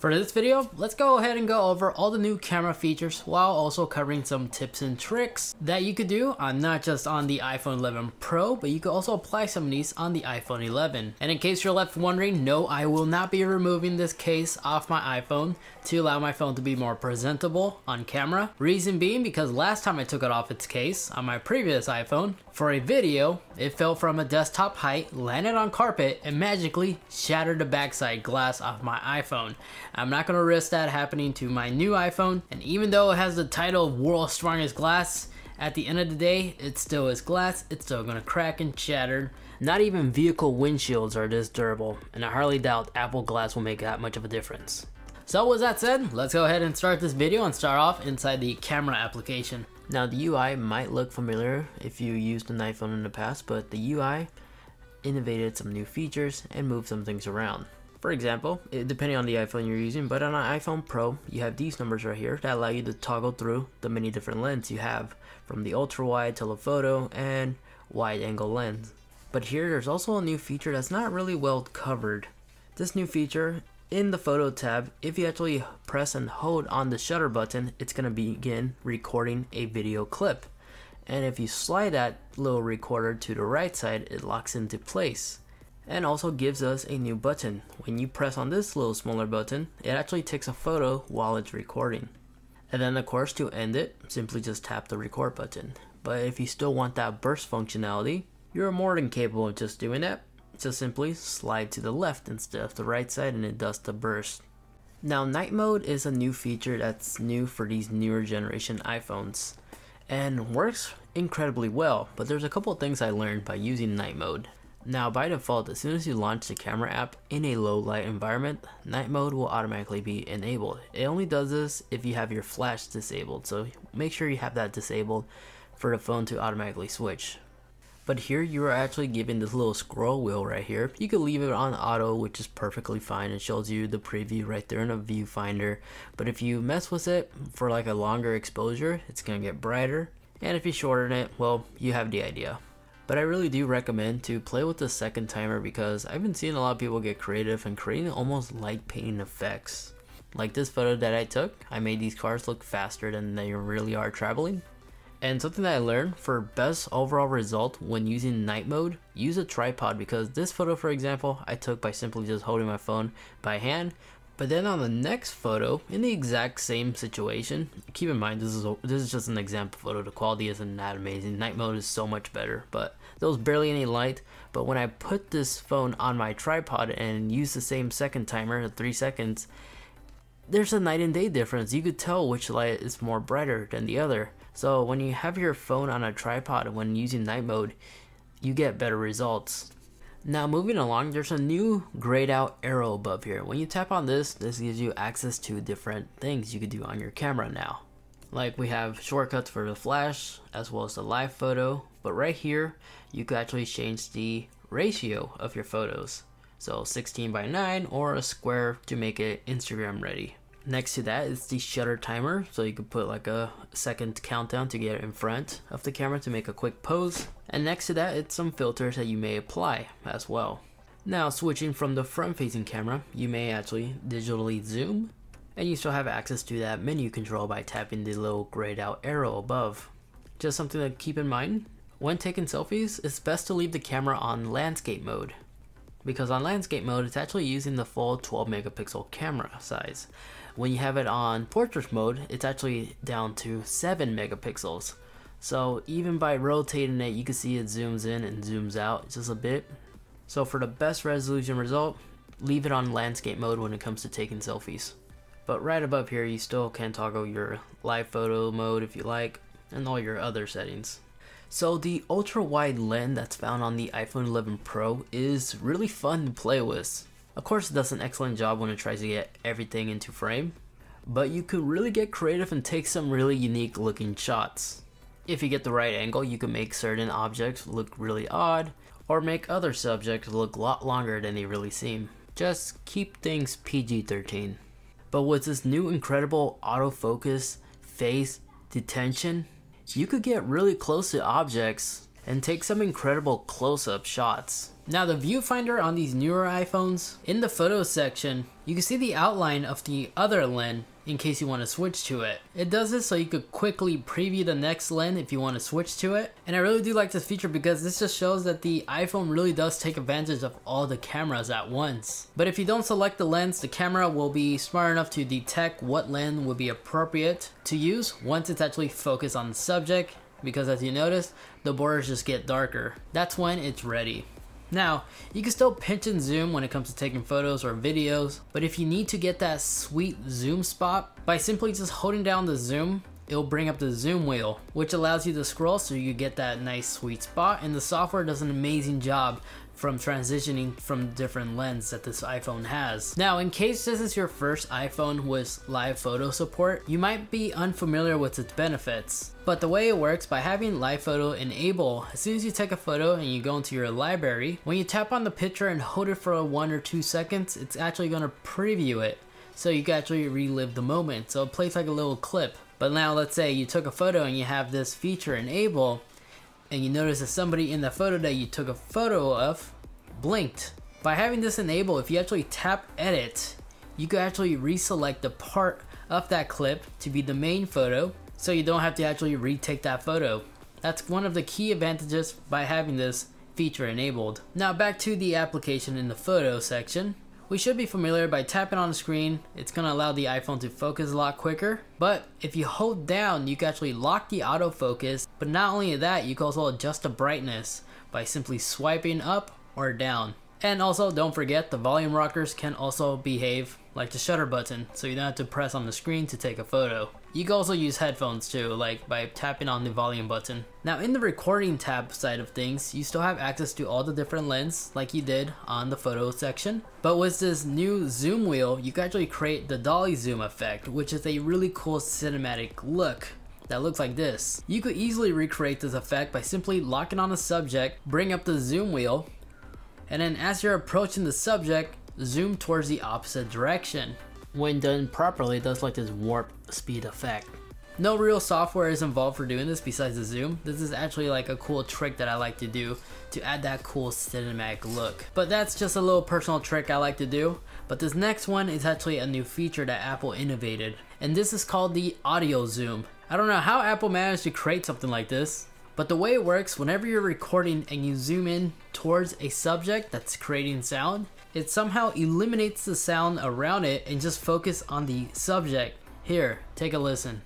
For this video, let's go ahead and go over all the new camera features while also covering some tips and tricks that you could do on not just on the iPhone 11 Pro, but you could also apply some of these on the iPhone 11. And in case you're left wondering, no, I will not be removing this case off my iPhone to allow my phone to be more presentable on camera. Reason being because last time I took it off its case on my previous iPhone for a video, it fell from a desktop height, landed on carpet, and magically shattered the backside glass off my iPhone. I'm not going to risk that happening to my new iPhone, and even though it has the title of World's Strongest Glass, at the end of the day, it still is glass, it's still going to crack and shatter. Not even vehicle windshields are this durable, and I hardly doubt Apple Glass will make that much of a difference. So with that said, let's go ahead and start this video and start off inside the camera application. Now the UI might look familiar if you used an iPhone in the past, but the UI innovated some new features and moved some things around. For example, depending on the iPhone you're using, but on an iPhone Pro, you have these numbers right here that allow you to toggle through the many different lenses you have, from the ultra wide, telephoto, and wide angle lens. But here there's also a new feature that's not really well covered. This new feature, in the photo tab, if you actually press and hold on the shutter button, it's going to begin recording a video clip. And if you slide that little recorder to the right side, it locks into place. And also gives us a new button. When you press on this little smaller button, it actually takes a photo while it's recording. And then of course, to end it, simply just tap the record button. But if you still want that burst functionality, you're more than capable of just doing that. Just simply slide to the left instead of the right side and it does the burst. Now night mode is a new feature that's new for these newer generation iPhones and works incredibly well, but there's a couple of things I learned by using night mode. Now by default, as soon as you launch the camera app in a low light environment, night mode will automatically be enabled. It only does this if you have your flash disabled, so make sure you have that disabled for the phone to automatically switch. But here you are actually given this little scroll wheel right here. You could leave it on auto, which is perfectly fine. It shows you the preview right there in a viewfinder. But if you mess with it for like a longer exposure, it's gonna get brighter. And if you shorten it, well, you have the idea. But I really do recommend to play with the second timer because I've been seeing a lot of people get creative and creating almost light painting effects. Like this photo that I took, I made these cars look faster than they really are traveling. And something that I learned for best overall result when using night mode, use a tripod, because this photo, for example, I took by simply just holding my phone by hand. But then on the next photo, in the exact same situation, keep in mind this is just an example photo, the quality isn't that amazing, night mode is so much better, but there was barely any light. But when I put this phone on my tripod and use the same second timer, 3 seconds, there's a night and day difference. You could tell which light is more brighter than the other. So when you have your phone on a tripod when using night mode, you get better results. Now moving along, there's a new grayed out arrow above here. When you tap on this gives you access to different things you could do on your camera now. Like we have shortcuts for the flash as well as the live photo, but right here you could actually change the ratio of your photos. So 16:9 or a square to make it Instagram ready. Next to that is the shutter timer, so you could put like a second countdown to get in front of the camera to make a quick pose. And next to that, it's some filters that you may apply as well. Now switching from the front facing camera, you may actually digitally zoom, and you still have access to that menu control by tapping the little grayed out arrow above. Just something to keep in mind, when taking selfies, it's best to leave the camera on landscape mode. Because on landscape mode, it's actually using the full 12 megapixel camera size. When you have it on portrait mode, it's actually down to 7 megapixels. So even by rotating it, you can see it zooms in and zooms out just a bit. So for the best resolution result, leave it on landscape mode when it comes to taking selfies. But right above here, you still can toggle your live photo mode if you like, and all your other settings. So the ultra wide lens that's found on the iPhone 11 Pro is really fun to play with. Of course it does an excellent job when it tries to get everything into frame, but you could really get creative and take some really unique looking shots. If you get the right angle, you can make certain objects look really odd, or make other subjects look a lot longer than they really seem. Just keep things PG-13. But with this new incredible autofocus phase detection, you could get really close to objects and take some incredible close-up shots. Now the viewfinder on these newer iPhones, in the photos section, you can see the outline of the other lens in case you want to switch to it. It does this so you could quickly preview the next lens if you want to switch to it. And I really do like this feature because this just shows that the iPhone really does take advantage of all the cameras at once. But if you don't select the lens, the camera will be smart enough to detect what lens would be appropriate to use once it's actually focused on the subject, because as you notice, the borders just get darker. That's when it's ready. Now, you can still pinch and zoom when it comes to taking photos or videos, but if you need to get that sweet zoom spot, by simply just holding down the zoom, it'll bring up the zoom wheel, which allows you to scroll so you get that nice sweet spot, and the software does an amazing job from transitioning from different lenses that this iPhone has. Now, in case this is your first iPhone with live photo support, you might be unfamiliar with its benefits. But the way it works, by having live photo enable, as soon as you take a photo and you go into your library, when you tap on the picture and hold it for 1 or 2 seconds, it's actually going to preview it. So you can actually relive the moment. So it plays like a little clip. But now let's say you took a photo and you have this feature enable, and you notice that somebody in the photo that you took a photo of blinked. By having this enabled, if you actually tap edit, you can actually reselect the part of that clip to be the main photo, so you don't have to actually retake that photo. That's one of the key advantages by having this feature enabled. Now back to the application in the photo section. We should be familiar by tapping on the screen. It's going to allow the iPhone to focus a lot quicker. But if you hold down, you can actually lock the autofocus. But not only that, you can also adjust the brightness by simply swiping up or down. And also, don't forget, the volume rockers can also behave like the shutter button, so you don't have to press on the screen to take a photo. You can also use headphones too, like by tapping on the volume button. Now in the recording tab side of things, you still have access to all the different lenses like you did on the photo section. But with this new zoom wheel, you can actually create the dolly zoom effect, which is a really cool cinematic look that looks like this. You could easily recreate this effect by simply locking on a subject, bring up the zoom wheel, and then as you're approaching the subject, zoom towards the opposite direction. When done properly, it does like this warp speed effect. No real software is involved for doing this besides the zoom. This is actually like a cool trick that I like to do to add that cool cinematic look. But that's just a little personal trick I like to do. But this next one is actually a new feature that Apple innovated, and this is called the audio zoom. I don't know how Apple managed to create something like this, but the way it works, whenever you're recording and you zoom in towards a subject that's creating sound, it somehow eliminates the sound around it and just focus on the subject. Here, take a listen.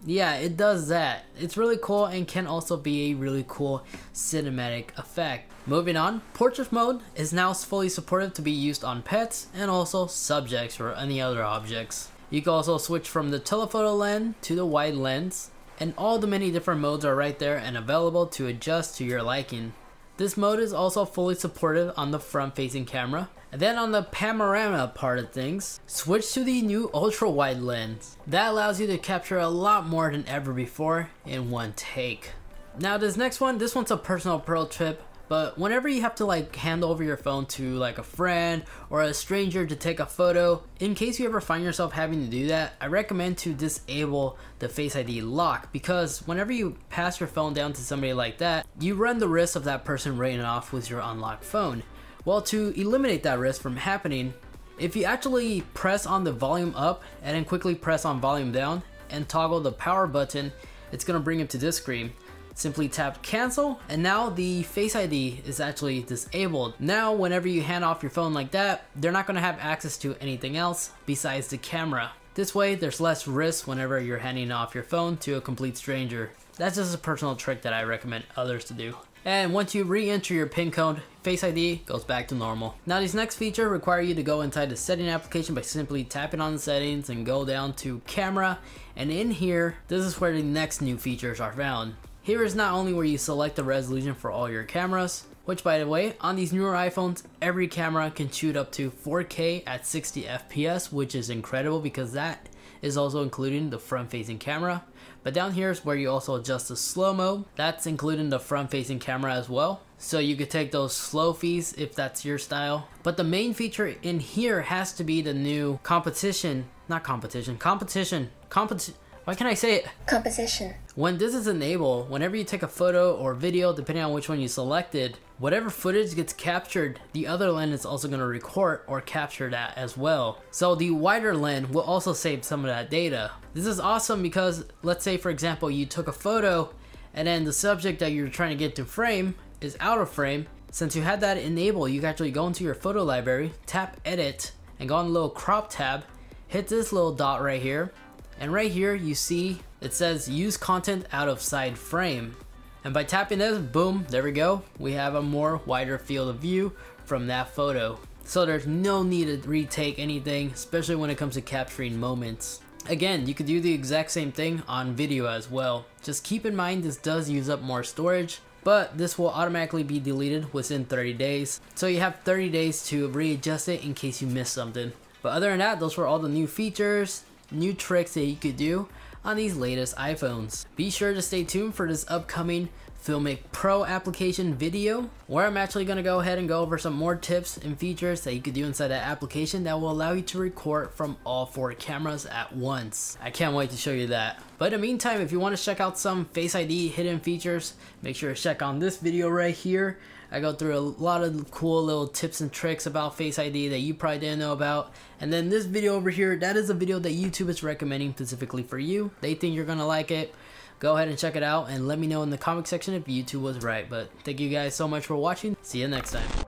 Yeah, it does that. It's really cool and can also be a really cool cinematic effect. Moving on, portrait mode is now fully supported to be used on pets and also subjects or any other objects. You can also switch from the telephoto lens to the wide lens, and all the many different modes are right there and available to adjust to your liking. This mode is also fully supported on the front-facing camera. And then on the panorama part of things, switch to the new ultra-wide lens. That allows you to capture a lot more than ever before in one take. Now this next one, this one's a personal pro tip, but whenever you have to like hand over your phone to like a friend or a stranger to take a photo, in case you ever find yourself having to do that, I recommend to disable the Face ID lock, because whenever you pass your phone down to somebody like that, you run the risk of that person running off with your unlocked phone. Well, to eliminate that risk from happening, if you actually press on the volume up and then quickly press on volume down and toggle the power button, it's going to bring it to this screen. Simply tap cancel, and now the Face ID is actually disabled. Now whenever you hand off your phone like that, they're not going to have access to anything else besides the camera. This way there's less risk whenever you're handing off your phone to a complete stranger. That's just a personal trick that I recommend others to do. And once you re-enter your PIN code, Face ID goes back to normal. Now these next features require you to go inside the setting application by simply tapping on the settings and go down to camera, and in here, this is where the next new features are found. Here is not only where you select the resolution for all your cameras, which by the way, on these newer iPhones, every camera can shoot up to 4K at 60 FPS, which is incredible because that is also including the front-facing camera. But down here is where you also adjust the slow-mo. That's including the front-facing camera as well. So you could take those slow fees if that's your style. But the main feature in here has to be the new not competition, why can't I say it? Composition. When this is enabled, whenever you take a photo or video, depending on which one you selected, whatever footage gets captured, the other lens is also going to record or capture that as well. So the wider lens will also save some of that data. This is awesome because let's say for example you took a photo and then the subject that you're trying to get to frame is out of frame. Since you had that enabled, you can actually go into your photo library, tap edit, and go on the little crop tab, hit this little dot right here, and right here you see it says use content out of side frame. And by tapping this, boom, there we go. We have a more wider field of view from that photo. So there's no need to retake anything, especially when it comes to capturing moments. Again, you could do the exact same thing on video as well. Just keep in mind this does use up more storage, but this will automatically be deleted within 30 days. So you have 30 days to readjust it in case you miss something. But other than that, those were all the new features, new tricks that you could do on these latest iPhones. Be sure to stay tuned for this upcoming Filmic Pro application video, where I'm actually going to go ahead and go over some more tips and features that you could do inside that application that will allow you to record from all 4 cameras at once. I can't wait to show you that. But in the meantime, if you want to check out some Face ID hidden features, make sure to check on this video right here. I go through a lot of cool little tips and tricks about Face ID that you probably didn't know about. And then this video over here, that is a video that YouTube is recommending specifically for you. They think you're gonna like it. Go ahead and check it out and let me know in the comment section if YouTube was right. But thank you guys so much for watching. See you next time.